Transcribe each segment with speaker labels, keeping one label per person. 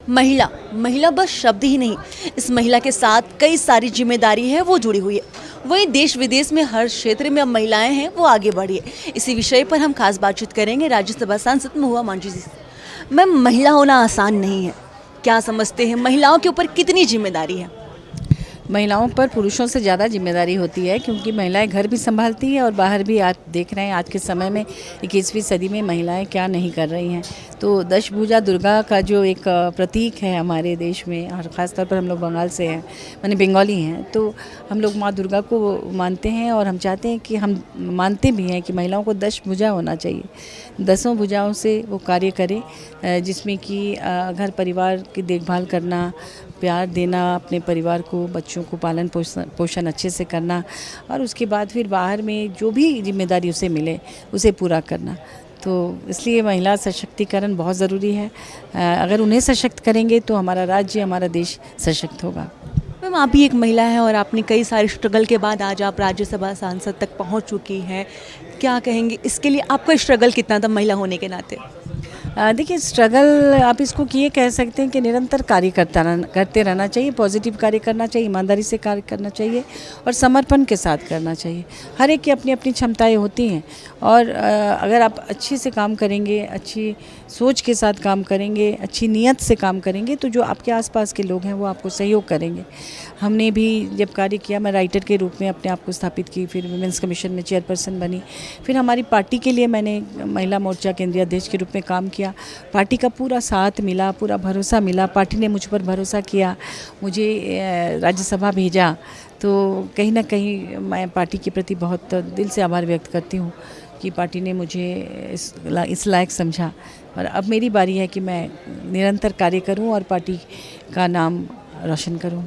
Speaker 1: महिला महिला बस शब्द ही नहीं, इस महिला के साथ कई सारी जिम्मेदारी है वो जुड़ी हुई है। वही देश विदेश में हर क्षेत्र में अब महिलाएं हैं वो आगे बढ़ी है। इसी विषय पर हम खास बातचीत करेंगे राज्यसभा सांसद महुआ मांझी जी से। मैम, महिला होना आसान नहीं है, क्या समझते हैं महिलाओं के ऊपर कितनी जिम्मेदारी है?
Speaker 2: महिलाओं पर पुरुषों से ज़्यादा जिम्मेदारी होती है, क्योंकि महिलाएं घर भी संभालती है और बाहर भी। आज देख रहे हैं आज के समय में 21वीं सदी में महिलाएं क्या नहीं कर रही हैं। तो दशभुजा दुर्गा का जो एक प्रतीक है हमारे देश में, और ख़ास तौर पर हम लोग बंगाल से हैं, माने बंगाली हैं, तो हम लोग माँ दुर्गा को मानते हैं और हम चाहते हैं कि हम मानते भी हैं कि महिलाओं को दशभुजा होना चाहिए। 10 भुजाओं से वो कार्य करें, जिसमें कि घर परिवार की देखभाल करना, प्यार देना अपने परिवार को, बच्चों को पालन पोषण अच्छे से करना, और उसके बाद फिर बाहर में जो भी जिम्मेदारी उसे मिले उसे पूरा करना। तो इसलिए महिला सशक्तिकरण बहुत ज़रूरी है। अगर उन्हें सशक्त करेंगे तो हमारा राज्य, हमारा देश सशक्त होगा।
Speaker 1: मैम, आप भी एक महिला हैं और आपने कई सारे स्ट्रगल के बाद आज आप राज्यसभा सांसद तक पहुंच चुकी हैं। क्या कहेंगे इसके लिए, आपका स्ट्रगल कितना था महिला होने के नाते?
Speaker 2: देखिए, स्ट्रगल आप इसको ये कह सकते हैं कि निरंतर कार्य करते रहना चाहिए। पॉजिटिव कार्य करना चाहिए, ईमानदारी से कार्य करना चाहिए और समर्पण के साथ करना चाहिए। हर एक की अपनी अपनी क्षमताएं होती हैं, और अगर आप अच्छे से काम करेंगे, अच्छी सोच के साथ काम करेंगे, अच्छी नीयत से काम करेंगे, तो जो आपके आसपास के लोग हैं वो आपको सहयोग करेंगे। हमने भी जब कार्य किया, मैं राइटर के रूप में अपने आप को स्थापित की, फिर वुमेंस कमीशन में चेयरपर्सन बनी, फिर हमारी पार्टी के लिए मैंने महिला मोर्चा केंद्रीय अध्यक्ष के रूप में काम किया। पार्टी का पूरा साथ मिला, पूरा भरोसा मिला, पार्टी ने मुझ पर भरोसा किया, मुझे राज्यसभा भेजा। तो कहीं ना कहीं मैं पार्टी के प्रति बहुत दिल से आभार व्यक्त करती हूँ कि पार्टी ने मुझे इस लायक समझा, और अब मेरी बारी है कि मैं निरंतर कार्य करूँ और पार्टी का नाम रोशन करूँ।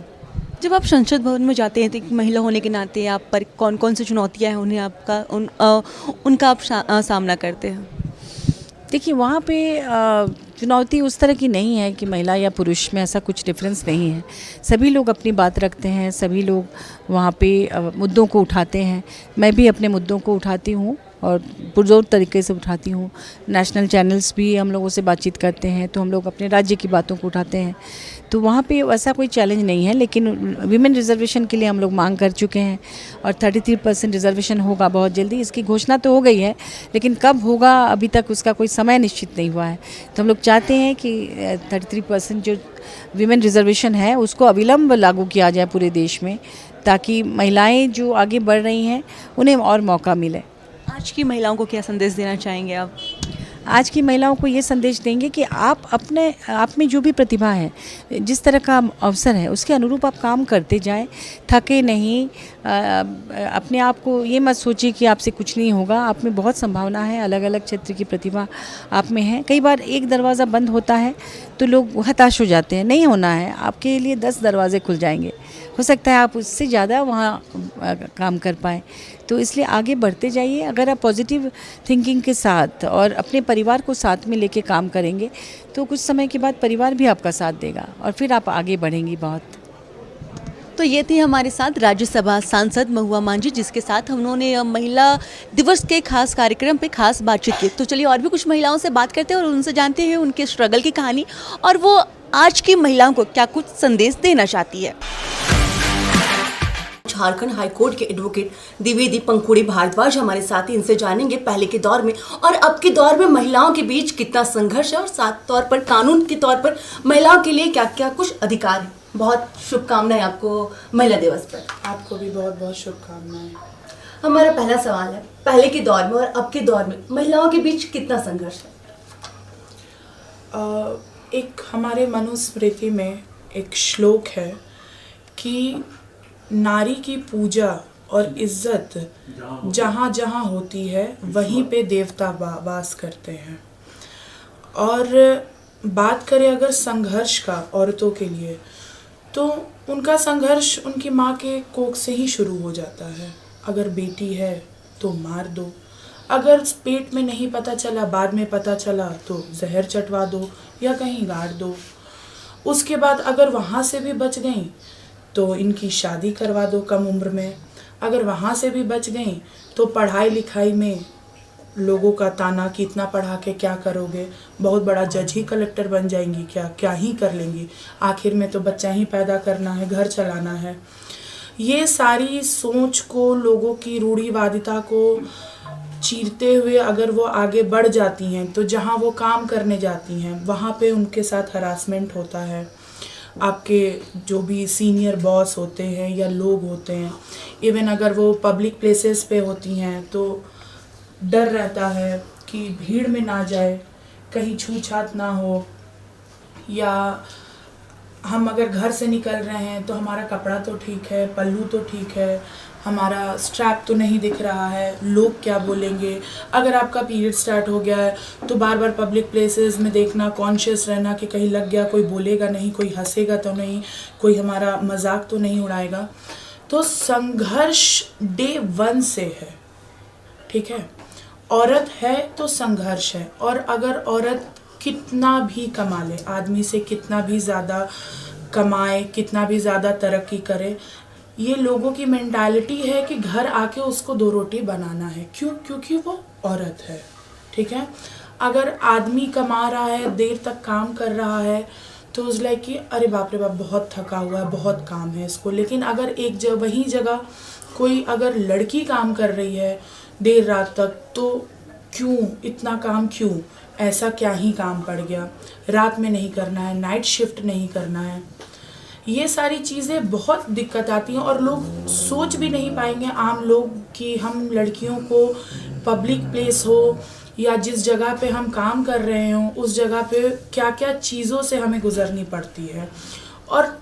Speaker 1: जब आप संसद भवन में जाते हैं तो एक महिला होने के नाते आप पर कौन कौन सी चुनौतियां हैं, उनका आप सामना करते हैं?
Speaker 2: देखिए, वहाँ पे चुनौती उस तरह की नहीं है कि महिला या पुरुष में, ऐसा कुछ डिफरेंस नहीं है। सभी लोग अपनी बात रखते हैं, सभी लोग वहाँ पे मुद्दों को उठाते हैं। मैं भी अपने मुद्दों को उठाती हूँ और पुरजोर तरीके से उठाती हूँ। नेशनल चैनल्स भी हम लोगों से बातचीत करते हैं, तो हम लोग अपने राज्य की बातों को उठाते हैं। तो वहाँ पे ऐसा कोई चैलेंज नहीं है, लेकिन विमेन रिजर्वेशन के लिए हम लोग मांग कर चुके हैं और 33% रिजर्वेशन होगा बहुत जल्दी। इसकी घोषणा तो हो गई है, लेकिन कब होगा अभी तक उसका कोई समय निश्चित नहीं हुआ है। तो हम लोग चाहते हैं कि 33% जो विमेन रिजर्वेशन है उसको अविलंब लागू किया जाए पूरे देश में, ताकि महिलाएं जो आगे बढ़ रही हैं उन्हें और मौका मिले।
Speaker 1: आज की महिलाओं को क्या संदेश देना चाहेंगे आप?
Speaker 2: आज की महिलाओं को ये संदेश देंगे कि आप अपने आप में जो भी प्रतिभा है, जिस तरह का अवसर है, उसके अनुरूप आप काम करते जाएं, थके नहीं। अपने आप को ये मत सोचिए कि आपसे कुछ नहीं होगा। आप में बहुत संभावना है, अलग अलग क्षेत्र की प्रतिभा आप में है। कई बार एक दरवाज़ा बंद होता है तो लोग हताश हो जाते हैं, नहीं होना है, आपके लिए 10 दरवाजे खुल जाएंगे। हो सकता है आप उससे ज़्यादा वहाँ काम कर पाएँ। तो इसलिए आगे बढ़ते जाइए। अगर आप पॉजिटिव थिंकिंग के साथ और अपने परिवार को साथ में लेके काम करेंगे तो कुछ समय के बाद परिवार भी आपका साथ देगा और फिर आप आगे बढ़ेंगी बहुत।
Speaker 1: तो ये थी हमारे साथ राज्यसभा सांसद महुआ मांझी, जिसके साथ उन्होंने महिला दिवस के खास कार्यक्रम पे खास बातचीत की। तो चलिए और भी कुछ महिलाओं से बात करते हैं और उनसे जानते हैं उनके स्ट्रगल की कहानी, और वो आज की महिलाओं को क्या कुछ संदेश देना चाहती है। झारखंड हाईकोर्ट के एडवोकेट द्विवेदी पंखुड़ी भारद्वाज हमारे साथ ही, इनसे जानेंगे पहले के दौर में और अब के दौर में महिलाओं के बीच कितना संघर्ष है, और साथ तौर पर कानून के तौर पर महिलाओं के लिए क्या क्या कुछ अधिकार है। बहुत शुभकामनाएं आपको महिला दिवस पर।
Speaker 3: आपको भी बहुत बहुत शुभकामनाएं।
Speaker 1: हमारा पहला सवाल है, पहले के दौर में और अब के दौर में महिलाओं के बीच कितना संघर्ष है?
Speaker 3: एक हमारे मनुस्मृति में एक श्लोक है कि नारी की पूजा और इज्जत जहाँ जहाँ होती है वहीं पे देवता वास करते हैं। और बात करें अगर संघर्ष का औरतों के लिए, तो उनका संघर्ष उनकी माँ के कोख से ही शुरू हो जाता है। अगर बेटी है तो मार दो, अगर पेट में नहीं पता चला, बाद में पता चला तो जहर चटवा दो या कहीं गाड़ दो। उसके बाद अगर वहाँ से भी बच गई तो इनकी शादी करवा दो कम उम्र में। अगर वहाँ से भी बच गई तो पढ़ाई लिखाई में लोगों का ताना कि इतना पढ़ा के क्या करोगे, बहुत बड़ा जज ही कलेक्टर बन जाएंगी क्या, क्या ही कर लेंगी, आखिर में तो बच्चा ही पैदा करना है, घर चलाना है। ये सारी सोच को, लोगों की रूढ़िवादिता को चीरते हुए अगर वो आगे बढ़ जाती हैं तो जहाँ वो काम करने जाती हैं वहाँ पे उनके साथ हरासमेंट होता है। आपके जो भी सीनियर बॉस होते हैं या लोग होते हैं, इवन अगर वो पब्लिक प्लेसेस पे होती हैं तो डर रहता है कि भीड़ में ना जाए, कहीं छूछात ना हो, या हम अगर घर से निकल रहे हैं तो हमारा कपड़ा तो ठीक है, पल्लू तो ठीक है, हमारा स्ट्रैप तो नहीं दिख रहा है, लोग क्या बोलेंगे। अगर आपका पीरियड स्टार्ट हो गया है तो बार बार पब्लिक प्लेसेस में देखना, कॉन्शियस रहना कि कहीं लग गया, कोई बोलेगा नहीं, कोई हंसेगा तो नहीं, कोई हमारा मजाक तो नहीं उड़ाएगा। तो संघर्ष डे 1 से है, ठीक है। औरत है तो संघर्ष है, और अगर औरत कितना भी कमा ले, आदमी से कितना भी ज़्यादा कमाए, कितना भी ज़्यादा तरक्की करे, ये लोगों की मेंटालिटी है कि घर आके उसको 2 रोटी बनाना है। क्यों? क्योंकि वो औरत है, ठीक है। अगर आदमी कमा रहा है, देर तक काम कर रहा है, तो उस लाइक कि अरे बाप रे बाप, बहुत थका हुआ है, बहुत काम है इसको। लेकिन अगर वही जगह कोई अगर लड़की काम कर रही है देर रात तक, तो क्यों इतना काम, क्यों ऐसा, क्या ही काम पड़ गया, रात में नहीं करना है, नाइट शिफ्ट नहीं करना है। ये सारी चीज़ें बहुत दिक्कत आती हैं, और लोग सोच भी नहीं पाएंगे, आम लोग, कि हम लड़कियों को पब्लिक प्लेस हो या जिस जगह पे हम काम कर रहे हों, उस जगह पे क्या क्या चीज़ों से हमें गुजरनी पड़ती है। और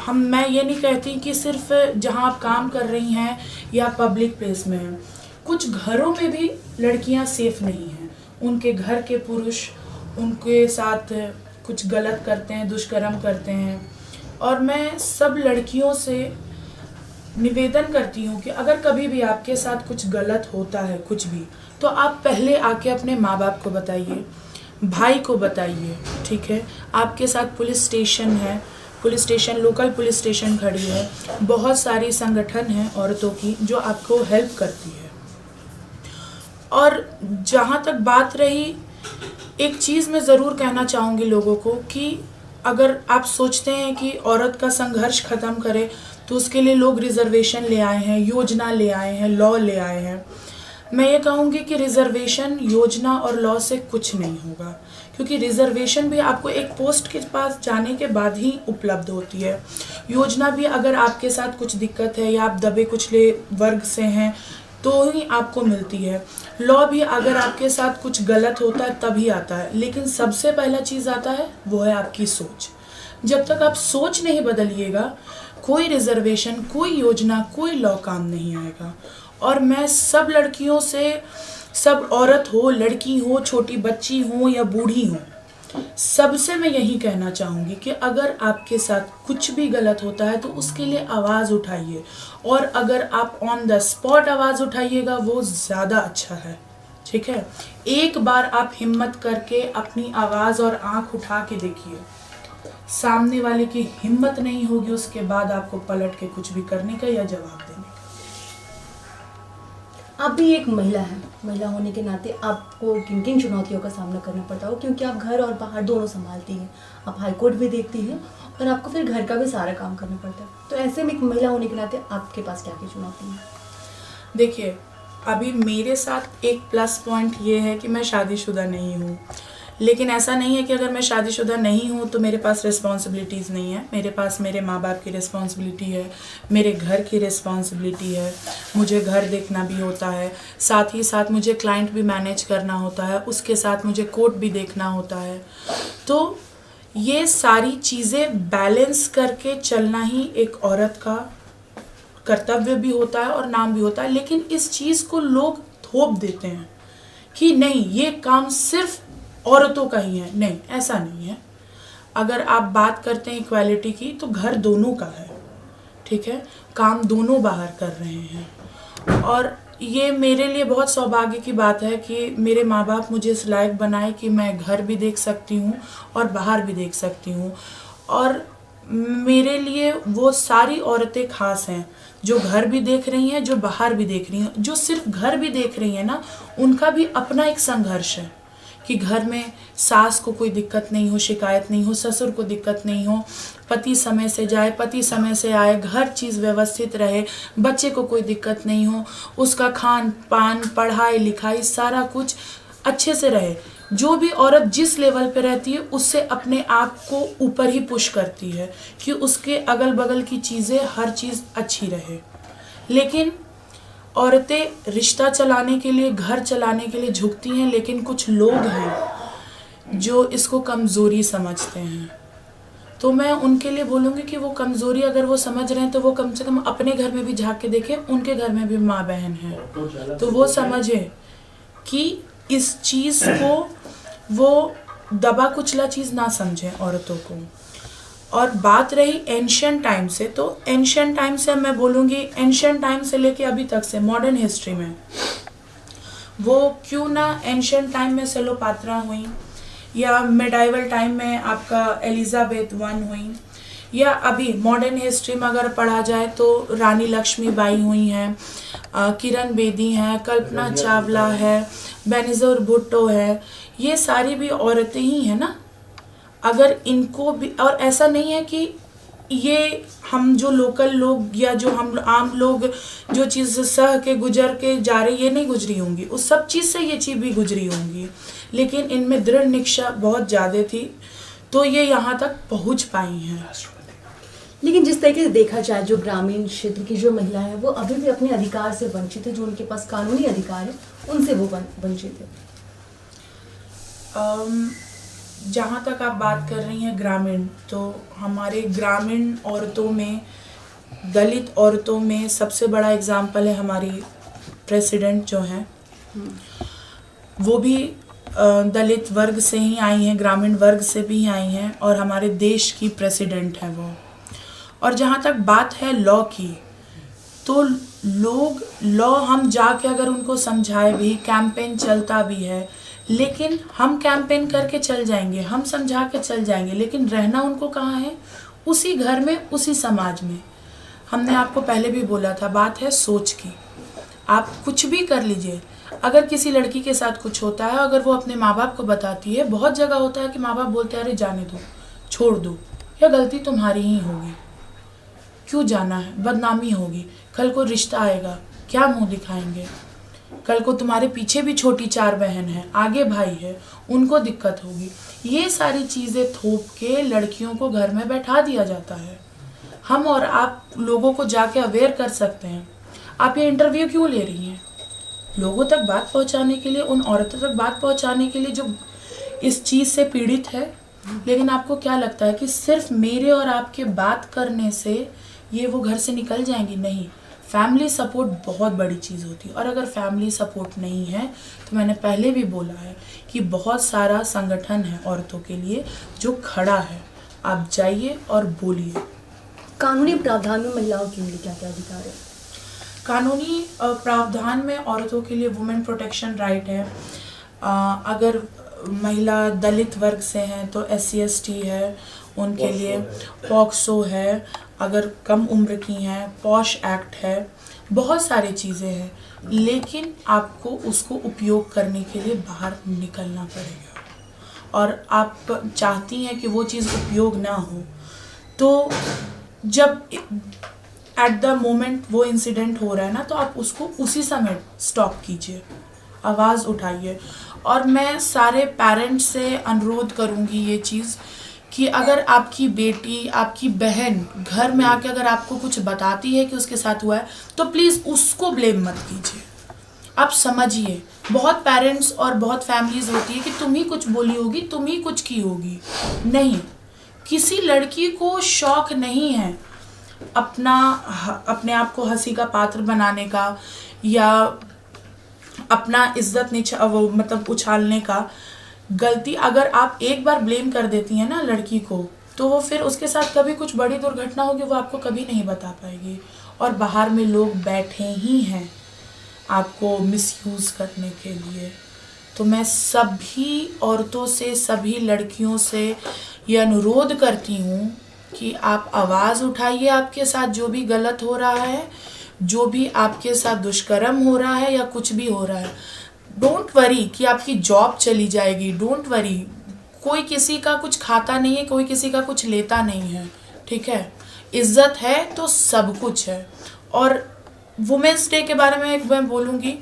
Speaker 3: मैं ये नहीं कहती कि सिर्फ जहाँ आप काम कर रही हैं या पब्लिक प्लेस में हैं, कुछ घरों में भी लड़कियाँ सेफ नहीं हैं। उनके घर के पुरुष उनके साथ कुछ गलत करते हैं, दुष्कर्म करते हैं। और मैं सब लड़कियों से निवेदन करती हूँ कि अगर कभी भी आपके साथ कुछ गलत होता है, कुछ भी, तो आप पहले आके अपने माँ बाप को बताइए, भाई को बताइए, ठीक है। आपके साथ पुलिस स्टेशन है, police station, local police station खड़ी है, बहुत सारी संगठन हैं औरतों की जो आपको हेल्प करती है। और जहाँ तक बात रही, एक चीज़ मैं ज़रूर कहना चाहूँगी लोगों को कि अगर आप सोचते हैं कि औरत का संघर्ष ख़त्म करे, तो उसके लिए लोग रिजर्वेशन ले आए हैं, योजना ले आए हैं, लॉ ले आए हैं। मैं ये कहूँगी कि रिजर्वेशन, योजना और लॉ से कुछ नहीं होगा, क्योंकि रिजर्वेशन भी आपको एक पोस्ट के पास जाने के बाद ही उपलब्ध होती है। योजना भी अगर आपके साथ कुछ दिक्कत है या आप दबे कुचले वर्ग से हैं तो ही आपको मिलती है। लॉ भी अगर आपके साथ कुछ गलत होता है तभी आता है, लेकिन सबसे पहला चीज़ आता है वो है आपकी सोच। जब तक आप सोच नहीं बदलिएगा, कोई रिजर्वेशन, कोई योजना, कोई लॉ काम नहीं आएगा। और मैं सब लड़कियों से, सब औरत हो, लड़की हो, छोटी बच्ची हो या बूढ़ी हो, सबसे मैं यही कहना चाहूँगी कि अगर आपके साथ कुछ भी गलत होता है तो उसके लिए आवाज़ उठाइए, और अगर आप ऑन द स्पॉट आवाज़ उठाइएगा वो ज़्यादा अच्छा है, ठीक है। एक बार आप हिम्मत करके अपनी आवाज़ और आँख उठा के देखिए, सामने वाले की हिम्मत नहीं होगी उसके बाद आपको पलट के कुछ भी करने का या जवाब देने का।
Speaker 1: आप भी एक महिला हैं, महिला होने के नाते आपको किन किन चुनौतियों का सामना करना पड़ता हो, क्योंकि आप घर और बाहर दोनों संभालती हैं, आप हाई कोर्ट भी देखती हैं और आपको फिर घर का भी सारा काम करना पड़ता है। तो ऐसे में एक महिला होने के नाते आपके पास क्या क्या चुनौती हैं?
Speaker 3: देखिए, अभी मेरे साथ एक प्लस पॉइंट ये है कि मैं शादीशुदा नहीं हूँ, लेकिन ऐसा नहीं है कि अगर मैं शादीशुदा नहीं हूँ तो मेरे पास रिस्पॉन्सिबिलिटीज़ नहीं है। मेरे पास मेरे माँ बाप की रिस्पॉन्सिबिलिटी है, मेरे घर की रिस्पॉन्सिबिलिटी है, मुझे घर देखना भी होता है, साथ ही साथ मुझे क्लाइंट भी मैनेज करना होता है, उसके साथ मुझे कोर्ट भी देखना होता है। तो ये सारी चीज़ें बैलेंस करके चलना ही एक औरत का कर्तव्य भी होता है और नाम भी होता है। लेकिन इस चीज़ को लोग थोप देते हैं कि नहीं, ये काम सिर्फ औरतों का ही है। नहीं, ऐसा नहीं है। अगर आप बात करते हैं इक्वालिटी की, तो घर दोनों का है, ठीक है, काम दोनों बाहर कर रहे हैं। और ये मेरे लिए बहुत सौभाग्य की बात है कि मेरे माँ बाप मुझे इस लायक बनाए कि मैं घर भी देख सकती हूँ और बाहर भी देख सकती हूँ। और मेरे लिए वो सारी औरतें खास हैं जो घर भी देख रही हैं, जो बाहर भी देख रही हैं। जो सिर्फ घर भी देख रही हैं ना, उनका भी अपना एक संघर्ष है कि घर में सास को कोई दिक्कत नहीं हो, शिकायत नहीं हो, ससुर को दिक्कत नहीं हो, पति समय से जाए, पति समय से आए, हर चीज़ व्यवस्थित रहे, बच्चे को कोई दिक्कत नहीं हो, उसका खान पान, पढ़ाई लिखाई सारा कुछ अच्छे से रहे। जो भी औरत जिस लेवल पे रहती है उससे अपने आप को ऊपर ही पुश करती है कि उसके अगल बगल की चीज़ें, हर चीज़ अच्छी रहे। लेकिन औरतें रिश्ता चलाने के लिए, घर चलाने के लिए झुकती हैं, लेकिन कुछ लोग हैं जो इसको कमज़ोरी समझते हैं। तो मैं उनके लिए बोलूँगी कि वो कमज़ोरी अगर वो समझ रहे हैं तो वो कम से कम अपने घर में भी झाँक के देखें, उनके घर में भी माँ बहन है तो वो समझें कि इस चीज़ को वो दबा कुचला चीज़ ना समझें औरतों को। और बात रही एंशियंट टाइम से, तो एंशियंट टाइम से मैं बोलूँगी, एंशियंट टाइम से लेके अभी तक से मॉडर्न हिस्ट्री में वो क्यों ना एंशियंट टाइम में सेलोपात्रा हुई, या मिडाइवल टाइम में आपका एलिजाबेथ वन हुई, या अभी मॉडर्न हिस्ट्री में अगर पढ़ा जाए तो रानी लक्ष्मीबाई हुई हैं, किरण बेदी हैं, कल्पना चावला है, बेनज़ीर भुट्टो है, ये सारी भी औरतें ही हैं ना। अगर इनको भी, और ऐसा नहीं है कि ये हम जो लोकल लोग या जो हम आम लोग जो चीज़ सह के गुजर के जा रहे, ये नहीं गुजरी होंगी, उस सब चीज़ से ये चीज़ भी गुजरी होंगी, लेकिन इनमें दृढ़ निश्चय बहुत ज़्यादा थी तो ये यहाँ तक पहुँच पाई हैं।
Speaker 1: लेकिन जिस तरीके से देखा जाए, जो ग्रामीण क्षेत्र की जो महिला है वो अभी भी अपने अधिकार से वंचित है, जो उनके पास कानूनी अधिकार है उनसे वो वंचित है।
Speaker 3: जहाँ तक आप बात कर रही हैं ग्रामीण, तो हमारे ग्रामीण औरतों में, दलित औरतों में सबसे बड़ा एग्जाम्पल है हमारी प्रेसिडेंट जो हैं, वो भी दलित वर्ग से ही आई हैं, ग्रामीण वर्ग से भी आई हैं और हमारे देश की प्रेसिडेंट हैं वो। और जहाँ तक बात है लॉ की, तो लोग लॉ हम जाके अगर उनको समझाए भी, कैंपेन चलता भी है, लेकिन हम कैंपेन करके चल जाएंगे, हम समझा के चल जाएंगे, लेकिन रहना उनको कहाँ है? उसी घर में, उसी समाज में। हमने आपको पहले भी बोला था, बात है सोच की। आप कुछ भी कर लीजिए, अगर किसी लड़की के साथ कुछ होता है, अगर वो अपने माँ बाप को बताती है, बहुत जगह होता है कि माँ बाप बोलते हैं अरे जाने दो, छोड़ दो, या गलती तुम्हारी ही होगी, क्यों जाना है, बदनामी होगी, कल को रिश्ता आएगा, क्या मुंह दिखाएंगे, कल को तुम्हारे पीछे भी छोटी 4 बहन है, आगे भाई है, उनको दिक्कत होगी। ये सारी चीज़ें थोप के लड़कियों को घर में बैठा दिया जाता है। हम और आप लोगों को जाके अवेयर कर सकते हैं। आप ये इंटरव्यू क्यों ले रही हैं? लोगों तक बात पहुंचाने के लिए, उन औरतों तक बात पहुंचाने के लिए जो इस चीज़ से पीड़ित है। लेकिन आपको क्या लगता है कि सिर्फ मेरे और आपके बात करने से ये वो घर से निकल जाएंगी? नहीं, फैमिली सपोर्ट बहुत बड़ी चीज़ होती है। और अगर फैमिली सपोर्ट नहीं है तो मैंने पहले भी बोला है कि बहुत सारा संगठन है औरतों के लिए जो खड़ा है, आप जाइए और बोलिए।
Speaker 1: कानूनी प्रावधान में महिलाओं के लिए क्या क्या अधिकार है?
Speaker 3: कानूनी प्रावधान में औरतों के लिए वुमेन प्रोटेक्शन राइट है। अगर महिला दलित वर्ग से हैं तो SC/ST है, उनके लिए पॉक्सो है, अगर कम उम्र की हैं पॉश एक्ट है, बहुत सारी चीज़ें हैं, लेकिन आपको उसको उपयोग करने के लिए बाहर निकलना पड़ेगा। और आप चाहती हैं कि वो चीज़ उपयोग ना हो, तो जब एट द मोमेंट वो इंसिडेंट हो रहा है ना, तो आप उसको उसी समय स्टॉप कीजिए, आवाज़ उठाइए। और मैं सारे पेरेंट्स से अनुरोध करूँगी ये चीज़ कि अगर आपकी बेटी, आपकी बहन घर में आके अगर आपको कुछ बताती है कि उसके साथ हुआ है, तो प्लीज़ उसको ब्लेम मत कीजिए। आप समझिए, बहुत पेरेंट्स और बहुत फैमिलीज़ होती है कि तुम ही कुछ बोली होगी, तुम ही कुछ की होगी। नहीं, किसी लड़की को शौक नहीं है अपने आप को हंसी का पात्र बनाने का या अपना इज्जत मतलब उछालने का। गलती अगर आप एक बार ब्लेम कर देती हैं ना लड़की को, तो वो फिर उसके साथ कभी कुछ बड़ी दुर्घटना होगी, वो आपको कभी नहीं बता पाएगी। और बाहर में लोग बैठे ही हैं आपको मिसयूज़ करने के लिए। तो मैं सभी औरतों से, सभी लड़कियों से ये अनुरोध करती हूँ कि आप आवाज़ उठाइए, आपके साथ जो भी गलत हो रहा है, जो भी आपके साथ दुष्कर्म हो रहा है या कुछ भी हो रहा है। डोंट वरी कि आपकी जॉब चली जाएगी, डोंट वरी, कोई किसी का कुछ खाता नहीं है, कोई किसी का कुछ लेता नहीं है, ठीक है। इज्जत है तो सब कुछ है। और वुमेंस डे के बारे में मैं बोलूँगी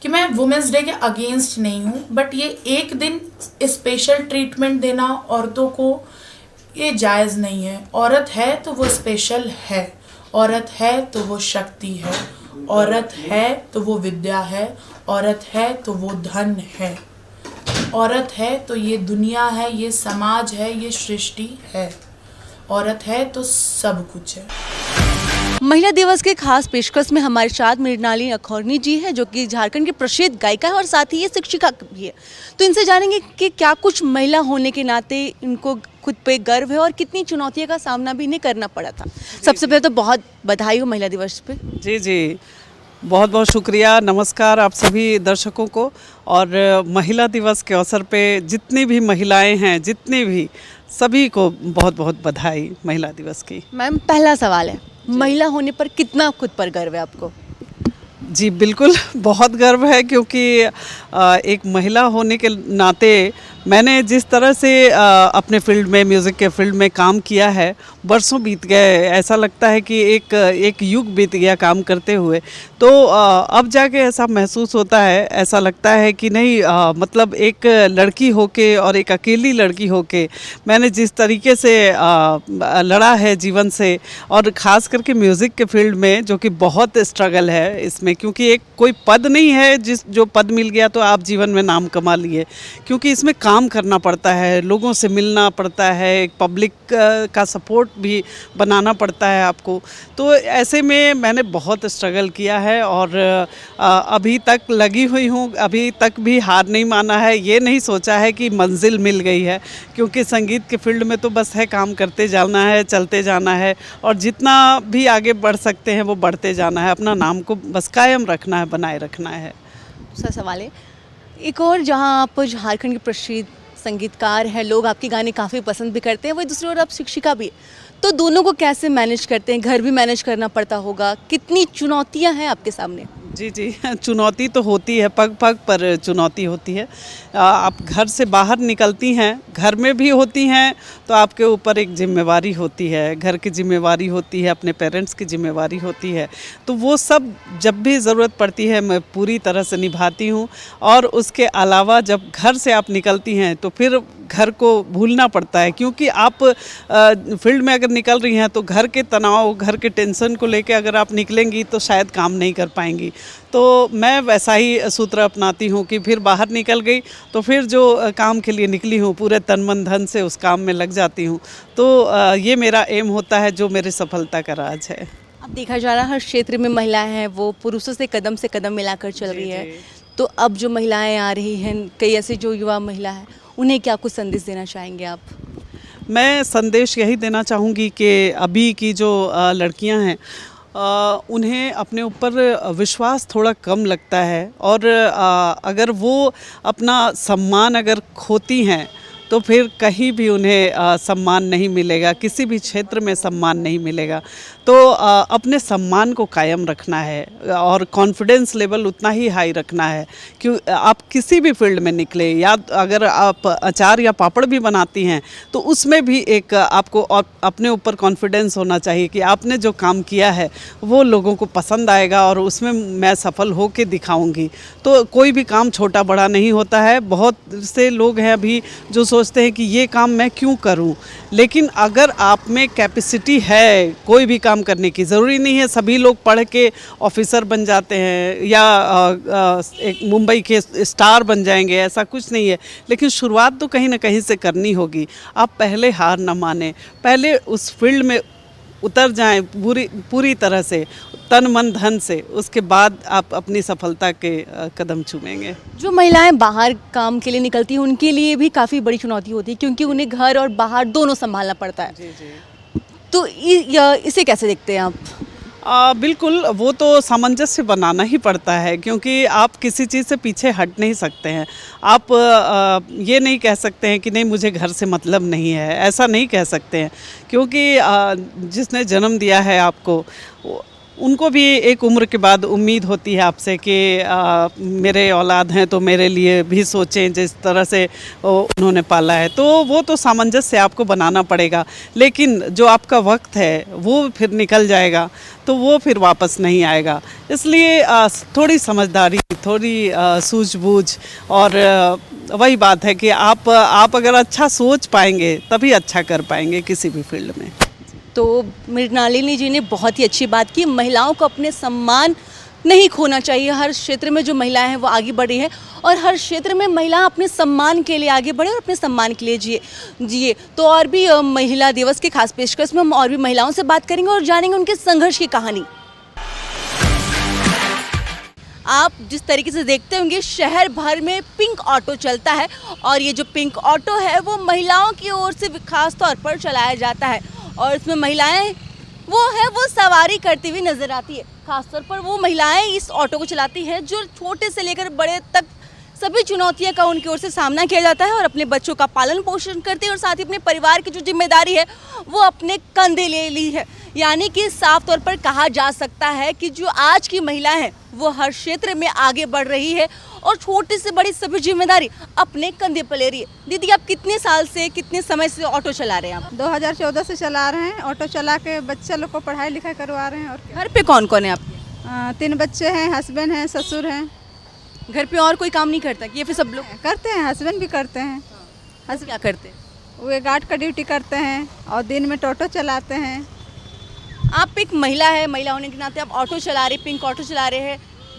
Speaker 3: कि मैं वुमेंस डे के अगेंस्ट नहीं हूँ, बट ये एक दिन स्पेशल ट्रीटमेंट देना औरतों को ये जायज़ नहीं है। औरत है तो वो स्पेशल है, औरत है तो वो शक्ति है, औरत है तो वो विद्या है, औरत है तो वो धन है, औरत है तो ये दुनिया है, ये समाज है, ये सृष्टि है, औरत है तो सब कुछ है।
Speaker 1: महिला दिवस के खास पेशकश में हमारे साथ मृणालिनी अखौरनी जी है, जो कि झारखंड की प्रसिद्ध गायिका है और साथ ही ये शिक्षिका भी है। तो इनसे जानेंगे कि क्या कुछ महिला होने के नाते इनको खुद पे गर्व है और कितनी चुनौतियों का सामना भी इन्हें करना पड़ा था। सबसे पहले तो बहुत बधाई हो महिला दिवस पे।
Speaker 4: जी जी, बहुत बहुत शुक्रिया, नमस्कार आप सभी दर्शकों को। और महिला दिवस के अवसर पे जितनी भी महिलाएं हैं, जितनी भी, सभी को बहुत बहुत बधाई महिला दिवस की।
Speaker 1: मैम, पहला सवाल है, महिला होने पर कितना खुद पर गर्व है आपको?
Speaker 4: जी बिल्कुल, बहुत गर्व है, क्योंकि एक महिला होने के नाते मैंने जिस तरह से अपने फील्ड में, म्यूज़िक के फील्ड में काम किया है, बरसों बीत गए, ऐसा लगता है कि एक युग बीत गया काम करते हुए। तो अब जाके ऐसा महसूस होता है, ऐसा लगता है कि नहीं, मतलब एक लड़की होके और एक अकेली लड़की होके मैंने जिस तरीके से लड़ा है जीवन से, और ख़ास करके म्यूज़िक के फील्ड में, जो कि बहुत स्ट्रगल है इसमें, क्योंकि एक कोई पद नहीं है जो पद मिल गया तो आप जीवन में नाम कमा लिए, क्योंकि इसमें काम करना पड़ता है, लोगों से मिलना पड़ता है, एक पब्लिक का सपोर्ट भी बनाना पड़ता है आपको। तो ऐसे में मैंने बहुत स्ट्रगल किया है और अभी तक लगी हुई हूँ, अभी तक भी हार नहीं माना है, ये नहीं सोचा है कि मंजिल मिल गई है, क्योंकि संगीत के फील्ड में तो बस है काम करते जाना है, चलते जाना है, और जितना भी आगे बढ़ सकते हैं वो बढ़ते जाना है, अपना नाम को बस कायम रखना है, बनाए रखना है।
Speaker 1: दूसरा सवाल है, एक और, जहां आप झारखंड के प्रसिद्ध संगीतकार हैं, लोग आपके गाने काफ़ी पसंद भी करते हैं, वही दूसरी ओर आप शिक्षिका भी, तो दोनों को कैसे मैनेज करते हैं? घर भी मैनेज करना पड़ता होगा, कितनी चुनौतियां हैं आपके सामने?
Speaker 4: जी जी, चुनौती तो होती है, पग पग पर चुनौती होती है। आप घर से बाहर निकलती हैं, घर में भी होती हैं, तो आपके ऊपर एक जिम्मेवारी होती है, घर की जिम्मेवारी होती है, अपने पेरेंट्स की जिम्मेवारी होती है, तो वो सब जब भी ज़रूरत पड़ती है मैं पूरी तरह से निभाती हूँ। और उसके अलावा जब घर से आप निकलती हैं तो फिर घर को भूलना पड़ता है, क्योंकि आप फील्ड में अगर निकल रही हैं तो घर के तनाव, घर के टेंशन को लेके अगर आप निकलेंगी तो शायद काम नहीं कर पाएंगी। तो मैं वैसा ही सूत्र अपनाती हूँ कि फिर बाहर निकल गई तो फिर जो काम के लिए निकली हूँ पूरे तन मन धन से उस काम में लग जाती हूँ। तो ये मेरा एम होता है, जो मेरी सफलता का राज है।
Speaker 1: अब देखा जा रहा है हर क्षेत्र में महिलाएं हैं वो पुरुषों से कदम मिलाकर चल रही है, तो अब जो महिलाएं आ रही हैं, कई ऐसे जो युवा महिला है, उन्हें क्या कुछ संदेश देना चाहेंगे आप?
Speaker 4: मैं संदेश यही देना चाहूँगी कि अभी की जो लड़कियां हैं, उन्हें अपने ऊपर विश्वास थोड़ा कम लगता है, और अगर वो अपना सम्मान अगर खोती हैं तो फिर कहीं भी उन्हें सम्मान नहीं मिलेगा, किसी भी क्षेत्र में सम्मान नहीं मिलेगा। तो अपने सम्मान को कायम रखना है और कॉन्फिडेंस लेवल उतना ही हाई रखना है कि आप किसी भी फील्ड में निकले, या अगर आप अचार या पापड़ भी बनाती हैं तो उसमें भी एक आपको अपने ऊपर कॉन्फिडेंस होना चाहिए कि आपने जो काम किया है वो लोगों को पसंद आएगा और उसमें मैं सफल हो के दिखाऊँगी। तो कोई भी काम छोटा बड़ा नहीं होता है। बहुत से लोग हैं अभी जो सोचते हैं कि ये काम मैं क्यों करूं, लेकिन अगर आप में कैपेसिटी है कोई भी काम करने की, ज़रूरी नहीं है सभी लोग पढ़ के ऑफिसर बन जाते हैं या एक मुंबई के स्टार बन जाएंगे, ऐसा कुछ नहीं है, लेकिन शुरुआत तो कहीं ना कहीं से करनी होगी। आप पहले हार ना माने, पहले उस फील्ड में उतर जाएं पूरी तरह से, तन मन धन से, उसके बाद आप अपनी सफलता के कदम चूमेंगे।
Speaker 1: जो महिलाएं बाहर काम के लिए निकलती हैं उनके लिए भी काफ़ी बड़ी चुनौती होती है, क्योंकि उन्हें घर और बाहर दोनों संभालना पड़ता है।
Speaker 4: जी जी।
Speaker 1: तो इसे कैसे देखते हैं आप?
Speaker 4: बिल्कुल, वो तो सामंजस्य बनाना ही पड़ता है, क्योंकि आप किसी चीज़ से पीछे हट नहीं सकते हैं। आप ये नहीं कह सकते हैं कि नहीं मुझे घर से मतलब नहीं है, ऐसा नहीं कह सकते हैं, क्योंकि जिसने जन्म दिया है आपको, उनको भी एक उम्र के बाद उम्मीद होती है आपसे कि मेरे औलाद हैं तो मेरे लिए भी सोचें जिस तरह से उन्होंने पाला है। तो वो तो सामंजस्य आपको बनाना पड़ेगा, लेकिन जो आपका वक्त है वो फिर निकल जाएगा, तो वो फिर वापस नहीं आएगा। इसलिए थोड़ी समझदारी, थोड़ी सूझबूझ, और वही बात है कि आप अगर अच्छा सोच पाएंगे तभी अच्छा कर पाएंगे किसी भी फील्ड में।
Speaker 1: तो मृणालिनी जी ने बहुत ही अच्छी बात की, महिलाओं को अपने सम्मान नहीं खोना चाहिए। हर क्षेत्र में जो महिलाएं हैं वो आगे बढ़ी हैं, और हर क्षेत्र में महिलाएं अपने सम्मान के लिए आगे बढ़े और अपने सम्मान के लिए जिए। तो और भी महिला दिवस के खास पेशकश में हम और भी महिलाओं से बात करेंगे और जानेंगे उनके संघर्ष की कहानी। आप जिस तरीके से देखते होंगे, शहर भर में पिंक ऑटो चलता है, और ये जो पिंक ऑटो है वो महिलाओं की ओर से खास तौर पर चलाया जाता है, और इसमें महिलाएं वो सवारी करती हुई नजर आती है। खासतौर पर वो महिलाएं इस ऑटो को चलाती हैं जो छोटे से लेकर बड़े तक सभी चुनौतियों का उनकी ओर से सामना किया जाता है, और अपने बच्चों का पालन पोषण करते हैं, और साथ ही अपने परिवार की जो जिम्मेदारी है वो अपने कंधे ले ली है। यानी कि साफ तौर पर कहा जा सकता है कि जो आज की महिलाएं हैं वो हर क्षेत्र में आगे बढ़ रही है, और छोटी से बड़ी सभी जिम्मेदारी अपने कंधे पर ले रही है। दीदी, आप कितने साल से, कितने समय से ऑटो चला रहे हैं आप?
Speaker 5: 2014 से चला रहे हैं। ऑटो चला के बच्चे लोग को पढ़ाई लिखाई करवा रहे हैं। और
Speaker 1: घर पे कौन कौन है आपके?
Speaker 5: 3 बच्चे हैं, हस्बैंड हैं, ससुर हैं।
Speaker 1: घर पे और कोई काम नहीं करता कि ये फिर सब लोग
Speaker 5: करते हैं, हस्बैंड भी करते हैं।
Speaker 1: क्या करते हैं?
Speaker 5: वे गार्ड का ड्यूटी करते हैं और दिन में टोटो चलाते हैं।
Speaker 1: आप एक महिला है, महिला होने के नाते आप ऑटो चला रहे, पिंक ऑटो चला रहे हैं,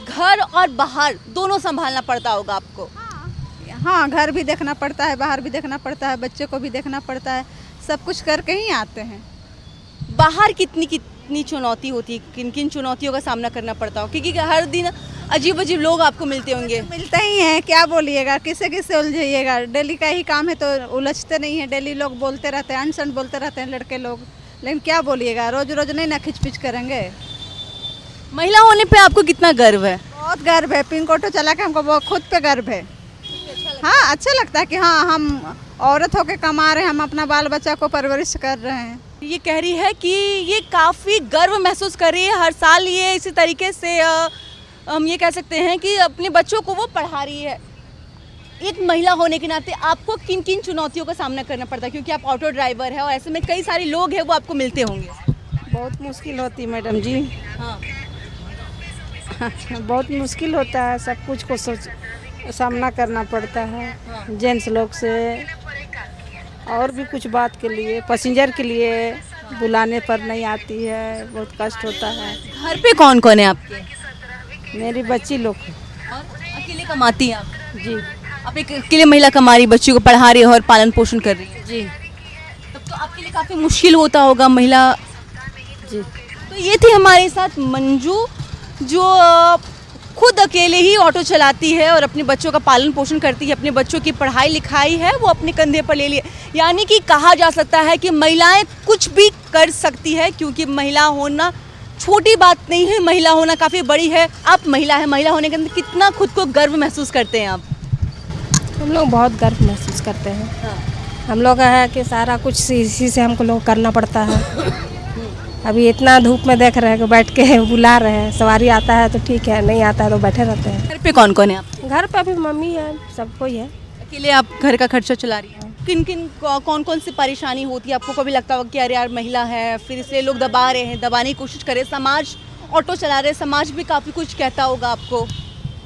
Speaker 1: घर और बाहर दोनों संभालना पड़ता होगा आपको।
Speaker 5: हाँ, घर भी देखना पड़ता है, बाहर भी देखना पड़ता है, बच्चे को भी देखना पड़ता है, सब कुछ करके ही आते हैं।
Speaker 1: बाहर कितनी चुनौती होती है, किन किन चुनौतियों का सामना करना पड़ता हो? क्योंकि हर दिन अजीब अजीब लोग आपको मिलते होंगे।
Speaker 5: मिलते ही हैं, क्या बोलिएगा, किससे किससे उलझिएगा। डेली का ही काम है तो उलझते नहीं है। डेली लोग बोलते रहते हैं, अनसन बोलते रहते हैं लड़के लोग, लेकिन क्या बोलिएगा, रोज रोज नहीं ना खिचपिच करेंगे।
Speaker 1: महिला होने पे आपको कितना गर्व है?
Speaker 5: बहुत गर्व है, पिंक ऑटो चला के हमको बहुत खुद पे गर्व है। हाँ, अच्छा लगता है कि हाँ, हम औरत होके कमा रहे हैं, हम अपना बाल बच्चा को परवरिश कर रहे हैं।
Speaker 1: ये कह रही है कि ये काफ़ी गर्व महसूस कर रही है। हर साल ये इसी तरीके से हम ये कह सकते हैं कि अपने बच्चों को वो पढ़ा रही है। एक महिला होने के नाते आपको किन किन चुनौतियों का सामना करना पड़ता है? क्योंकि आप ऑटो ड्राइवर है और ऐसे में कई सारे लोग हैं वो आपको मिलते होंगे।
Speaker 6: बहुत मुश्किल होती है मैडम जी।
Speaker 1: हाँ,
Speaker 6: बहुत मुश्किल होता है, सब कुछ को सामना करना पड़ता है। जेंट्स लोग से और भी कुछ बात के लिए, पैसेंजर के लिए बुलाने पर नहीं आती है, बहुत कष्ट होता है।
Speaker 1: घर पे कौन कौन है आपके?
Speaker 6: मेरी बच्ची लोग
Speaker 1: और अकेले कमाती हैं आप?
Speaker 6: जी
Speaker 1: आप एक अकेले महिला कमा रही, बच्ची को पढ़ा रही है और पालन पोषण कर रही है।
Speaker 6: जी
Speaker 1: तब तो आपके लिए काफ़ी मुश्किल होता होगा महिला।
Speaker 6: जी।
Speaker 1: तो ये थी हमारे साथ मंजू, जो खुद अकेले ही ऑटो चलाती है और अपने बच्चों का पालन पोषण करती है। अपने बच्चों की पढ़ाई लिखाई है वो अपने कंधे पर ले लिए। यानी कि कहा जा सकता है कि महिलाएं कुछ भी कर सकती है, क्योंकि महिला होना छोटी बात नहीं है, महिला होना काफ़ी बड़ी है। आप महिला है, महिला होने के अंदर कितना खुद को गर्व महसूस करते हैं आप?
Speaker 6: हम लोग बहुत गर्व महसूस करते हैं। हम लोग है कि सारा कुछ इसी से हमको लोग करना पड़ता है। अभी इतना धूप में देख रहे हैं कि बैठ के बुला रहे हैं। सवारी आता है तो ठीक है, नहीं आता है तो बैठे रहते हैं।
Speaker 1: घर पे कौन कौन है आप?
Speaker 6: घर पे अभी मम्मी है, सब कोई है।
Speaker 1: अकेले आप घर का खर्चा चला रही हैं? किन किन कौन कौन सी परेशानी होती है आपको? कभी लगता होगा कि अरे यार महिला है, फिर इसलिए लोग दबा रहे हैं, दबाने की कोशिश करे, समाज ऑटो चला रहे, समाज भी काफ़ी कुछ कहता होगा आपको।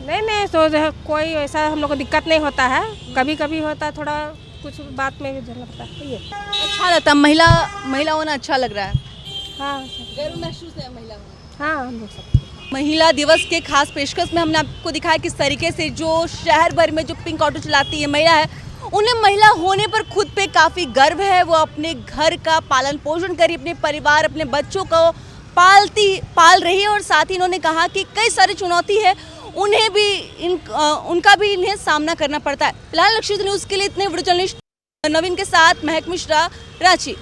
Speaker 6: नहीं तो कोई ऐसा हम लोग को दिक्कत नहीं होता है। कभी कभी होता है, थोड़ा कुछ बात में भी डर लगता है। ये
Speaker 1: अच्छा लगता है, महिला होना अच्छा लग रहा है।
Speaker 6: हाँ,
Speaker 1: गर्व महसूस है महिला होना।
Speaker 6: हाँ, हम लोग सब।
Speaker 1: महिला दिवस के खास पेशकश में हमने आपको दिखाया किस तरीके से जो शहर भर में जो पिंक ऑटो चलाती है महिला है, उन्हें महिला होने पर खुद पे काफ़ी गर्व है। वो अपने घर का पालन पोषण करी, अपने परिवार, अपने बच्चों को पाल रही है, और साथ ही इन्होंने कहा कि कई सारी चुनौती है, उन्हें भी उनका भी इन्हें सामना करना पड़ता है। फिलहाल लक्षित न्यूज़ के लिए इतने वीडियो जर्नलिस्ट नवीन के साथ महक मिश्रा, रांची।